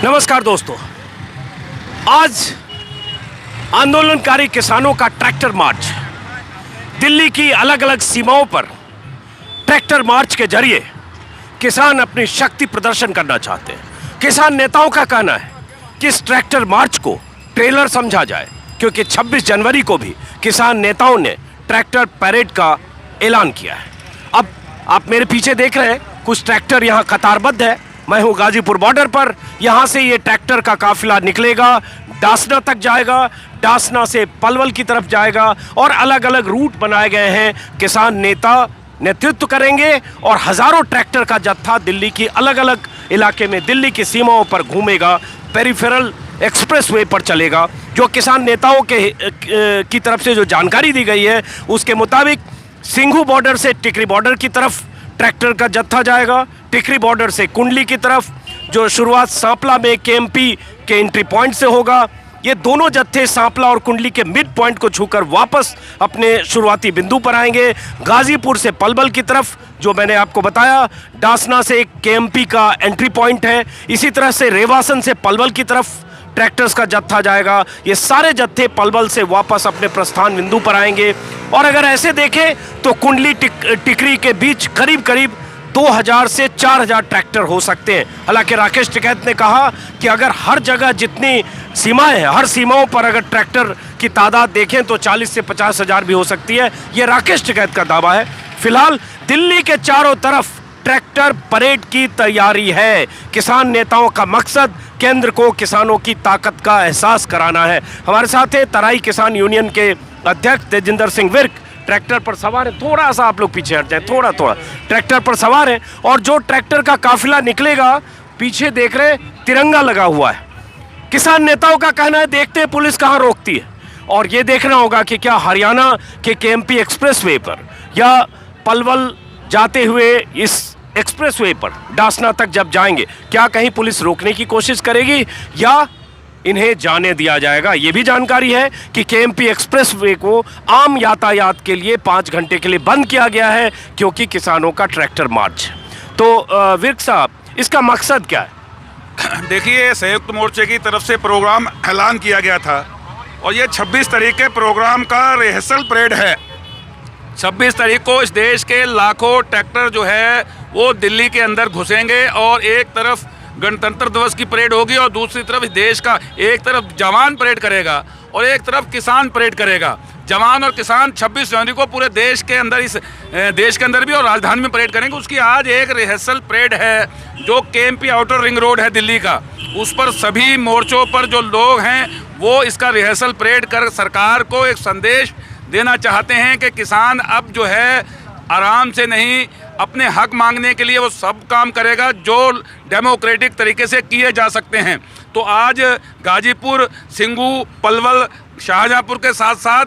नमस्कार दोस्तों, आज आंदोलनकारी किसानों का ट्रैक्टर मार्च दिल्ली की अलग अलग सीमाओं पर ट्रैक्टर मार्च के जरिए किसान अपनी शक्ति प्रदर्शन करना चाहते हैं। किसान नेताओं का कहना है कि इस ट्रैक्टर मार्च को ट्रेलर समझा जाए, क्योंकि 26 जनवरी को भी किसान नेताओं ने ट्रैक्टर परेड का ऐलान किया है। अब आप मेरे पीछे देख रहे हैं, कुछ ट्रैक्टर यहाँ कतारबद्ध है। मैं हूँ गाजीपुर बॉर्डर पर। यहाँ से ये ट्रैक्टर का काफिला निकलेगा, डासना तक जाएगा, डासना से पलवल की तरफ जाएगा और अलग अलग रूट बनाए गए हैं। किसान नेता नेतृत्व करेंगे और हजारों ट्रैक्टर का जत्था दिल्ली की अलग अलग इलाके में, दिल्ली की सीमाओं पर घूमेगा, पेरिफेरल एक्सप्रेसवे पर चलेगा। जो किसान नेताओं की तरफ से जो जानकारी दी गई है उसके मुताबिक सिंघू बॉर्डर से टिकरी बॉर्डर की तरफ ट्रैक्टर का जत्था जाएगा, टिकरी बॉर्डर से कुंडली की तरफ, जो शुरुआत सांपला में केएमपी के एंट्री पॉइंट से होगा। ये दोनों जत्थे सांपला और कुंडली के मिड पॉइंट को छूकर वापस अपने शुरुआती बिंदु पर आएंगे। गाजीपुर से पलवल की तरफ, जो मैंने आपको बताया, डासना से एक केएमपी का एंट्री पॉइंट है। इसी तरह से रेवासन से पलवल की तरफ ट्रैक्टर्स का जत्था जाएगा। ये सारे जत्थे पलवल से वापस अपने प्रस्थान बिंदु पर आएंगे। और अगर ऐसे देखें तो कुंडली टिकरी के बीच करीब करीब 2000 से 4000 ट्रैक्टर हो सकते हैं। हालांकि राकेश टिकैत ने कहा कि अगर हर जगह जितनी सीमाएं हैं, हर सीमाओं पर अगर ट्रैक्टर की तादाद देखें तो 40 से 50 हजार भी हो सकती है। ये राकेश टिकैत का दावा है। फिलहाल दिल्ली के चारों तरफ ट्रैक्टर परेड की तैयारी है। किसान नेताओं का मकसद केंद्र को किसानों की ताकत का एहसास कराना है। हमारे साथ है तराई किसान यूनियन के अध्यक्ष तेजिंदर सिंह विर्क, ट्रैक्टर पर सवार है। थोड़ा सा आप लोग पीछे हट जाए, थोड़ा ट्रैक्टर पर सवार है। और जो ट्रैक्टर का काफिला निकलेगा, पीछे देख रहे तिरंगा लगा हुआ है। किसान नेताओं का कहना है देखते हैं पुलिस कहाँ रोकती है। और ये देखना होगा कि क्या हरियाणा के केएमपी एक्सप्रेसवे पर या पलवल जाते हुए इस एक्सप्रेसवे पर डासना तक जब जाएंगे, क्या कहीं पुलिस रोकने की कोशिश करेगी या इन्हें जाने दिया जाएगा। ये भी जानकारी है कि केएमपी एक्सप्रेसवे को आम यातायात के लिए 5 घंटे के लिए बंद किया गया है, क्योंकि किसानों का ट्रैक्टर मार्च। तो विर्क साहब, इसका मकसद क्या है? देखिए, संयुक्त मोर्चे की तरफ से प्रोग्राम ऐलान किया गया था और ये 26 तारीख के प्रोग्राम का रिहर्सल परेड है। 26 तारीख को इस देश के लाखों ट्रैक्टर जो है वो दिल्ली के अंदर घुसेंगे और एक तरफ गणतंत्र दिवस की परेड होगी और दूसरी तरफ इस देश का, एक तरफ जवान परेड करेगा और एक तरफ किसान परेड करेगा। जवान और किसान 26 जनवरी को पूरे देश के अंदर, इस देश के अंदर भी और राजधानी में परेड करेंगे। उसकी आज एक रिहर्सल परेड है जो केएमपी आउटर रिंग रोड है दिल्ली का। उस पर सभी मोर्चों पर जो लोग हैं वो इसका रिहर्सल परेड कर सरकार को एक संदेश देना चाहते हैं कि किसान अब जो है आराम से नहीं, अपने हक मांगने के लिए वो सब काम करेगा जो डेमोक्रेटिक तरीके से किए जा सकते हैं। तो आज गाजीपुर, सिंघू, पलवल, शाहजहाँपुर के साथ साथ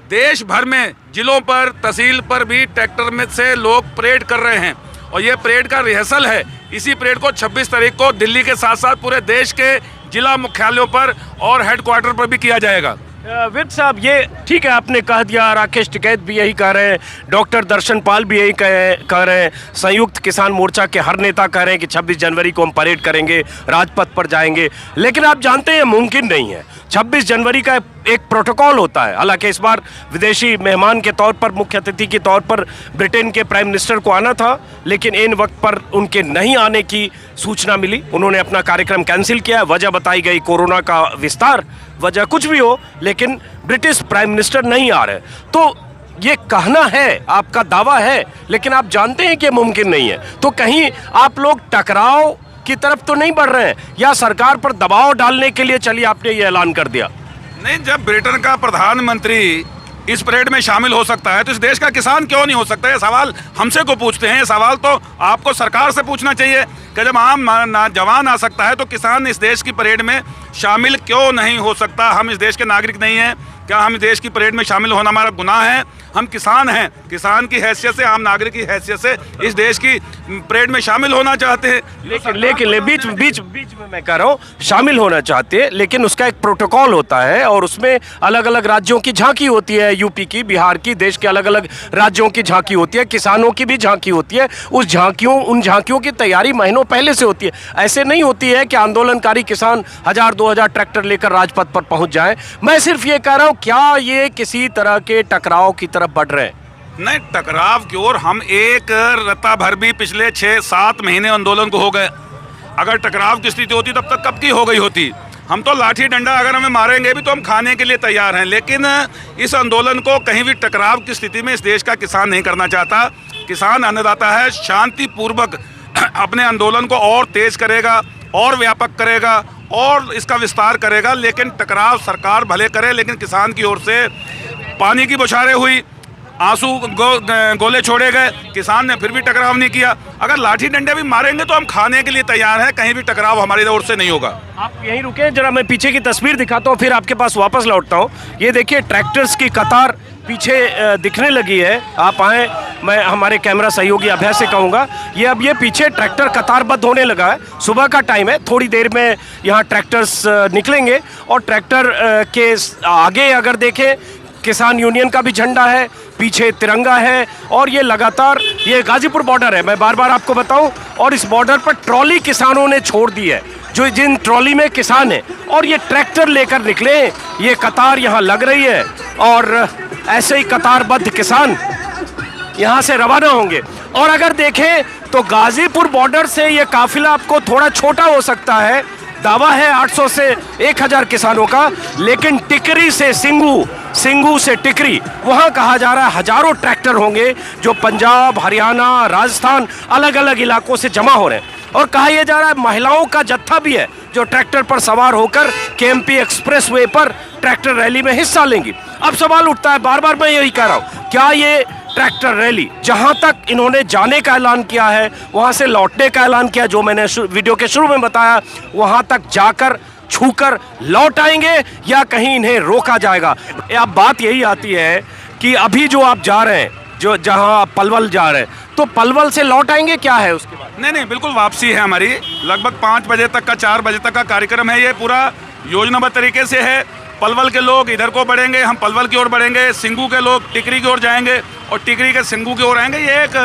देश भर में जिलों पर, तहसील पर भी ट्रैक्टर में से लोग परेड कर रहे हैं और ये परेड का रिहर्सल है। इसी परेड को 26 तारीख को दिल्ली के साथ साथ पूरे देश के जिला मुख्यालयों पर और हेडक्वार्टर पर भी किया जाएगा। विर्क साहब, ये ठीक है, आपने कह दिया, राकेश टिकैत भी यही कह रहे हैं, डॉक्टर दर्शन पाल भी यही कह रहे हैं, संयुक्त किसान मोर्चा के हर नेता कह रहे हैं कि 26 जनवरी को हम परेड करेंगे, राजपथ पर जाएंगे। लेकिन आप जानते हैं मुमकिन नहीं है। 26 जनवरी का एक प्रोटोकॉल होता है। हालांकि इस बार विदेशी मेहमान के तौर पर, मुख्य अतिथि के तौर पर ब्रिटेन के प्राइम मिनिस्टर को आना था, लेकिन इन वक्त पर उनके नहीं आने की सूचना मिली। उन्होंने अपना कार्यक्रम कैंसिल किया। वजह बताई गई कोरोना का विस्तार। वजह कुछ भी हो, लेकिन ब्रिटिश प्राइम मिनिस्टर नहीं आ रहे। तो ये कहना है, आपका दावा है, लेकिन आप जानते हैं कि मुमकिन नहीं है। तो कहीं आप लोग टकराव की तरफ तो नहीं बढ़ रहे हैं, या सरकार पर दबाव डालने के लिए चलिए आपने ये ऐलान कर दिया? नहीं, जब ब्रिटेन का प्रधानमंत्री इस परेड में शामिल हो सकता है तो इस देश का किसान क्यों नहीं हो सकता? ये सवाल हमसे को पूछते हैं। ये सवाल तो आपको सरकार से पूछना चाहिए कि जब आम जवान आ सकता है तो किसान इस देश की परेड में शामिल क्यों नहीं हो सकता? हम इस देश के नागरिक नहीं हैं क्या? हम इस देश की परेड में शामिल होना हमारा गुनाह है? हम किसान हैं, किसान की हैसियत से, आम नागरिक की हैसियत से इस देश की परेड में शामिल होना चाहते हैं। लेकिन बीच में मैं कह रहा हूँ शामिल होना चाहते हैं, लेकिन उसका एक प्रोटोकॉल होता है और उसमें अलग अलग राज्यों की झांकी होती है, यूपी की, बिहार की, देश के अलग अलग राज्यों की झांकी होती है, किसानों की भी झांकी होती है। उन झांकियों की तैयारी महीनों पहले से होती है। ऐसे नहीं होती है कि आंदोलनकारी किसान 1000-2000 ट्रैक्टर लेकर राजपथ पर पहुंच जाएं। मैं सिर्फ ये कह रहा हूं, क्या ये किसी तरह के टकराव की तरफ बढ़ रहे हैं? नहीं, टकराव की ओर हम एक रत्ता भर भी पिछले 6-7 महीने आंदोलन को हो गए। अगर टकराव की स्थिति होती तब तक कब की हो गई होती। हम तो लाठी डंडा, अगर हमें मारेंगे भी तो हम खाने के लिए तैयार हैं, लेकिन इस आंदोलन को कहीं भी टकराव की स्थिति में इस देश का किसान नहीं करना चाहता। किसान अन्नदाता है, शांतिपूर्वक अपने आंदोलन को और तेज करेगा और व्यापक करेगा और इसका विस्तार करेगा, लेकिन टकराव सरकार भले करे, लेकिन किसान की ओर से पानी की बौछारें हुई, आंसू गोले छोड़े गए, किसान ने फिर भी टकराव नहीं किया। अगर लाठी डंडे भी मारेंगे तो हम खाने के लिए तैयार हैं, कहीं भी टकराव हमारी ओर से नहीं होगा। आप यहीं रुके, जरा मैं पीछे की तस्वीर दिखाता हूँ, फिर आपके पास वापस लौटता हूँ। ये देखिए ट्रैक्टर्स की कतार पीछे दिखने लगी है। आप आए, मैं हमारे कैमरा सहयोगी अभय से कहूँगा, ये पीछे ट्रैक्टर कतारबद्ध होने लगा है। सुबह का टाइम है, थोड़ी देर में यहाँ ट्रैक्टर्स निकलेंगे और ट्रैक्टर के आगे अगर देखें किसान यूनियन का भी झंडा है, पीछे तिरंगा है और ये लगातार, ये गाजीपुर बॉर्डर है, मैं बार बार आपको बताऊं, और इस बॉर्डर पर ट्रॉली किसानों ने छोड़ दी है, जो जिन ट्रॉली में किसान हैं, और ये ट्रैक्टर लेकर निकले। ये कतार यहाँ लग रही है और ऐसे ही कतारबद्ध किसान यहाँ से रवाना होंगे। और अगर देखें तो गाजीपुर बॉर्डर से ये काफिला आपको थोड़ा छोटा हो सकता है, दावा है 800 से 1000 किसानों का, लेकिन टिकरी से सिंगू से टिकरी, वहां कहा जा रहा है हजारों ट्रैक्टर होंगे जो पंजाब, हरियाणा, राजस्थान, अलग अलग इलाकों से जमा हो रहे हैं। और कहा यह जा रहा है महिलाओं का जत्था भी है जो ट्रैक्टर पर सवार होकर केएमपी एक्सप्रेसवे पर ट्रैक्टर रैली में हिस्सा लेंगी। अब सवाल उठता है, बार बार मैं यही कह रहा हूं, क्या ये ट्रैक्टर रैली जहां तक इन्होंने जाने का ऐलान किया है, वहां से लौटने का ऐलान किया, जो मैंने वीडियो के शुरू में बताया, वहां तक जाकर छूकर लौट आएंगे या कहीं इन्हें रोका जाएगा? अब बात यही आती है कि अभी जो आप जा रहे हैं, जो जहां आप पलवल जा रहे हैं, तो पलवल से लौट आएंगे, क्या है उसके बाद? नहीं, बिल्कुल वापसी है हमारी। लगभग 5 बजे तक का, 4 बजे तक का कार्यक्रम है। ये पूरा योजनाबद्ध तरीके से है। पलवल के लोग इधर को बढ़ेंगे, हम पलवल की ओर बढ़ेंगे, सिंगू के लोग टिकरी की ओर जाएंगे और टिकरी के सिंगू की ओर आएंगे। ये एक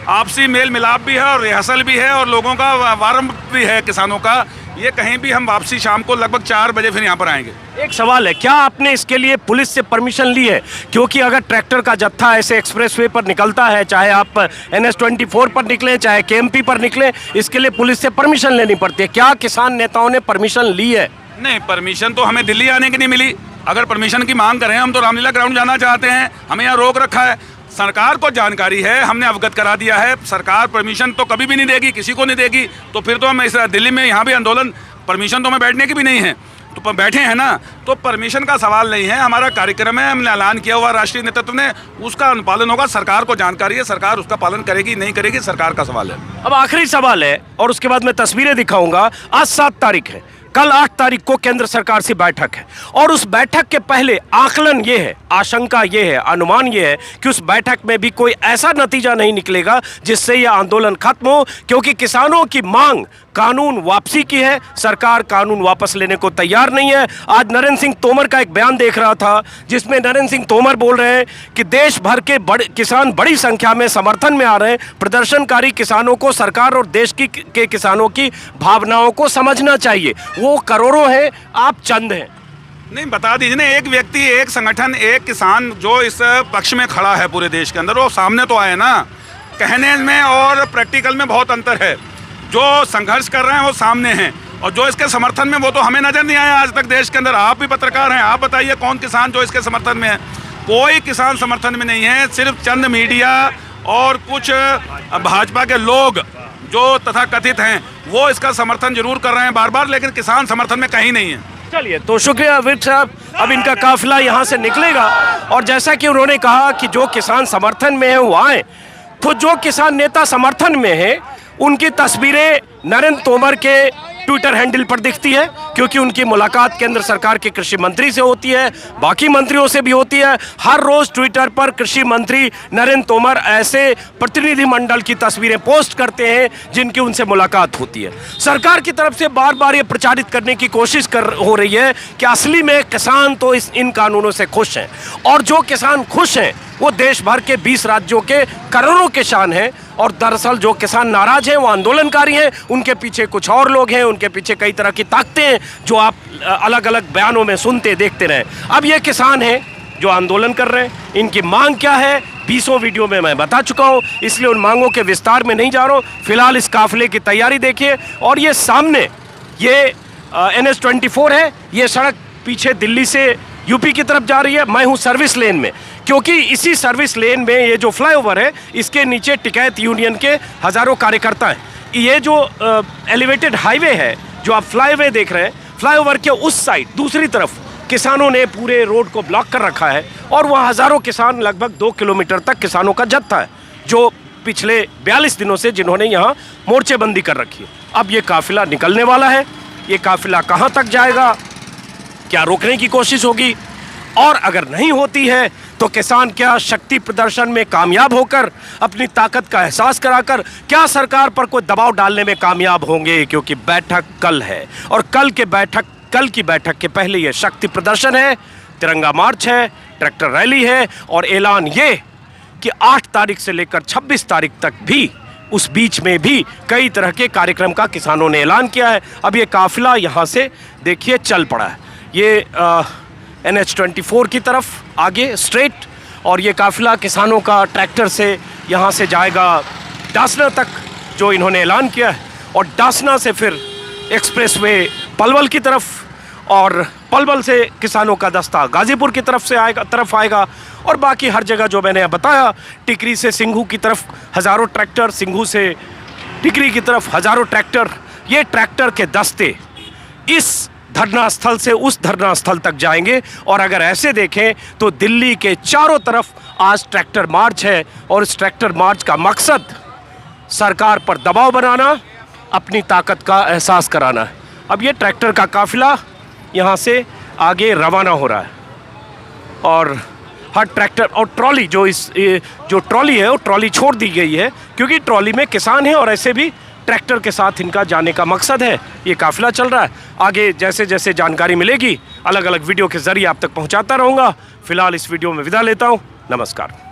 आपसी मेल मिलाप भी है और रिहर्सल भी है और लोगों का वार्म भी है किसानों का। ये कहीं भी हम वापसी शाम को लगभग 4 बजे फिर यहाँ पर आएंगे। एक सवाल है, क्या आपने इसके लिए पुलिस से परमिशन ली है? क्योंकि अगर ट्रैक्टर का जत्था ऐसे एक्सप्रेसवे पर निकलता है, चाहे आप NH-24 पर निकले, चाहे KMP पर निकले, इसके लिए पुलिस से परमिशन लेनी पड़ती है। क्या किसान नेताओं ने परमिशन ली है? नहीं, परमिशन तो हमें दिल्ली आने की नहीं मिली। अगर परमिशन की मांग करें, हम तो रामलीला ग्राउंड जाना चाहते हैं, हमें यहाँ रोक रखा है। सरकार को जानकारी है, हमने अवगत करा दिया है। सरकार परमिशन तो कभी भी नहीं देगी, किसी को नहीं देगी। तो फिर तो हम इस दिल्ली में यहाँ भी आंदोलन, परमिशन तो हमें बैठने की भी नहीं है, तो बैठे हैं ना, तो परमिशन का सवाल नहीं है। हमारा कार्यक्रम है, हमने ऐलान किया हुआ राष्ट्रीय नेतृत्व ने, उसका अनुपालन होगा। सरकार को जानकारी है, सरकार उसका पालन करेगी नहीं करेगी, सरकार का सवाल है। अब आखिरी सवाल है और उसके बाद मैं तस्वीरें दिखाऊंगा। आज 7 तारीख है, कल 8 तारीख को केंद्र सरकार से बैठक है और उस बैठक के पहले आकलन ये है, आशंका ये है, अनुमान ये है कि उस बैठक में भी कोई ऐसा नतीजा नहीं निकलेगा जिससे यह आंदोलन खत्म हो, क्योंकि किसानों की मांग कानून वापसी की है। सरकार कानून वापस लेने को तैयार नहीं है। आज नरेंद्र सिंह तोमर का एक बयान देख रहा था जिसमें नरेंद्र सिंह तोमर बोल रहे हैं कि देश भर के किसान बड़ी संख्या में समर्थन में आ रहे हैं। प्रदर्शनकारी किसानों को सरकार और देश के किसानों की भावनाओं को समझना चाहिए। वो करोड़ों हैं, आप चंद हैं। नहीं, बता दीजिए ना, एक व्यक्ति, एक संगठन, एक किसान जो इस पक्ष में खड़ा है पूरे देश के अंदर, वो सामने तो आए ना। कहने में और प्रैक्टिकल में बहुत अंतर है। जो संघर्ष कर रहे हैं वो सामने हैं और जो इसके समर्थन में, वो तो हमें नजर नहीं आया आज तक देश के अंदर। आप भी पत्रकार हैं, आप बताइए कौन किसान जो इसके समर्थन में है? कोई किसान समर्थन में नहीं है। सिर्फ चंद मीडिया और कुछ भाजपा के लोग जो तथाकथित हैं वो इसका समर्थन जरूर कर रहे हैं बार बार, लेकिन किसान समर्थन में कहीं नहीं है। चलिए, तो शुक्रिया विद साहब। अब इनका काफिला यहाँ से निकलेगा और जैसा कि उन्होंने कहा कि जो किसान समर्थन में है वो आए, तो जो किसान नेता समर्थन में है उनकी तस्वीरें नरेंद्र तोमर के ट्विटर हैंडल पर दिखती है, क्योंकि उनकी मुलाकात केंद्र सरकार के कृषि मंत्री से होती है, बाकी मंत्रियों से भी होती है। हर रोज ट्विटर पर कृषि मंत्री नरेंद्र तोमर ऐसे प्रतिनिधि मंडल की तस्वीरें पोस्ट करते हैं जिनकी उनसे मुलाकात होती है। सरकार की तरफ से बार बार ये प्रचारित करने की कोशिश हो रही है कि असली में किसान तो इन कानूनों से खुश हैं, और जो किसान खुश हैं वो देश भर के 20 राज्यों के करोड़ों किसान हैं। और दरअसल जो किसान नाराज हैं वो आंदोलनकारी हैं, उनके पीछे कुछ और लोग हैं, उनके पीछे कई तरह की ताकतें हैं जो आप अलग अलग बयानों में सुनते देखते रहे। अब ये किसान हैं जो आंदोलन कर रहे हैं, इनकी मांग क्या है 20 वीडियो में मैं बता चुका हूं, इसलिए उन मांगों के विस्तार में नहीं जा रहा हूं। फिलहाल इस काफिले की तैयारी देखिए। और ये सामने ये NH-24 है, ये सड़क पीछे दिल्ली से यूपी की तरफ जा रही है। मैं हूं सर्विस लेन में, क्योंकि इसी सर्विस लेन में ये जो फ्लाईओवर है इसके नीचे टिकैत यूनियन के हजारों कार्यकर्ता हैं। ये जो एलिवेटेड हाईवे है जो आप फ्लाईवे देख रहे हैं, फ्लाईओवर के उस साइड दूसरी तरफ किसानों ने पूरे रोड को ब्लॉक कर रखा है, और वहाँ हजारों किसान, लगभग 2 किलोमीटर तक किसानों का जत्था है जो पिछले 42 दिनों से जिन्होंने यहाँ मोर्चेबंदी कर रखी है। अब ये काफिला निकलने वाला है। ये काफिला कहाँ तक जाएगा, क्या रोकने की कोशिश होगी, और अगर नहीं होती है तो किसान क्या शक्ति प्रदर्शन में कामयाब होकर अपनी ताकत का एहसास कराकर क्या सरकार पर कोई दबाव डालने में कामयाब होंगे? क्योंकि बैठक कल है, और कल की बैठक के पहले ये शक्ति प्रदर्शन है, तिरंगा मार्च है, ट्रैक्टर रैली है, और ऐलान ये कि 8 तारीख से लेकर 26 तारीख तक भी, उस बीच में भी कई तरह के कार्यक्रम का किसानों ने ऐलान किया है। अब ये काफिला यहाँ से देखिए चल पड़ा है, ये NH-24 की तरफ आगे स्ट्रेट, और ये काफिला किसानों का ट्रैक्टर से यहाँ से जाएगा डासना तक जो इन्होंने ऐलान किया है, और डासना से फिर एक्सप्रेसवे पलवल की तरफ, और पलवल से किसानों का दस्ता गाजीपुर की तरफ आएगा, और बाकी हर जगह जो मैंने बताया, टिकरी से सिंघू की तरफ हज़ारों ट्रैक्टर, सिंघू से टिकरी की तरफ हज़ारों ट्रैक्टर। ये ट्रैक्टर के दस्ते इस धरना स्थल से उस धरना स्थल तक जाएंगे। और अगर ऐसे देखें तो दिल्ली के चारों तरफ आज ट्रैक्टर मार्च है, और इस ट्रैक्टर मार्च का मकसद सरकार पर दबाव बनाना, अपनी ताकत का एहसास कराना है। अब ये ट्रैक्टर का काफिला यहाँ से आगे रवाना हो रहा है, और हर ट्रैक्टर और ट्रॉली जो ट्रॉली है वो ट्रॉली छोड़ दी गई है, क्योंकि ट्रॉली में किसान है, और ऐसे भी ट्रैक्टर के साथ इनका जाने का मकसद है। ये काफिला चल रहा है। आगे जैसे जैसे जानकारी मिलेगी अलग अलग वीडियो के जरिए आप तक पहुंचाता रहूँगा। फिलहाल इस वीडियो में विदा लेता हूँ। नमस्कार।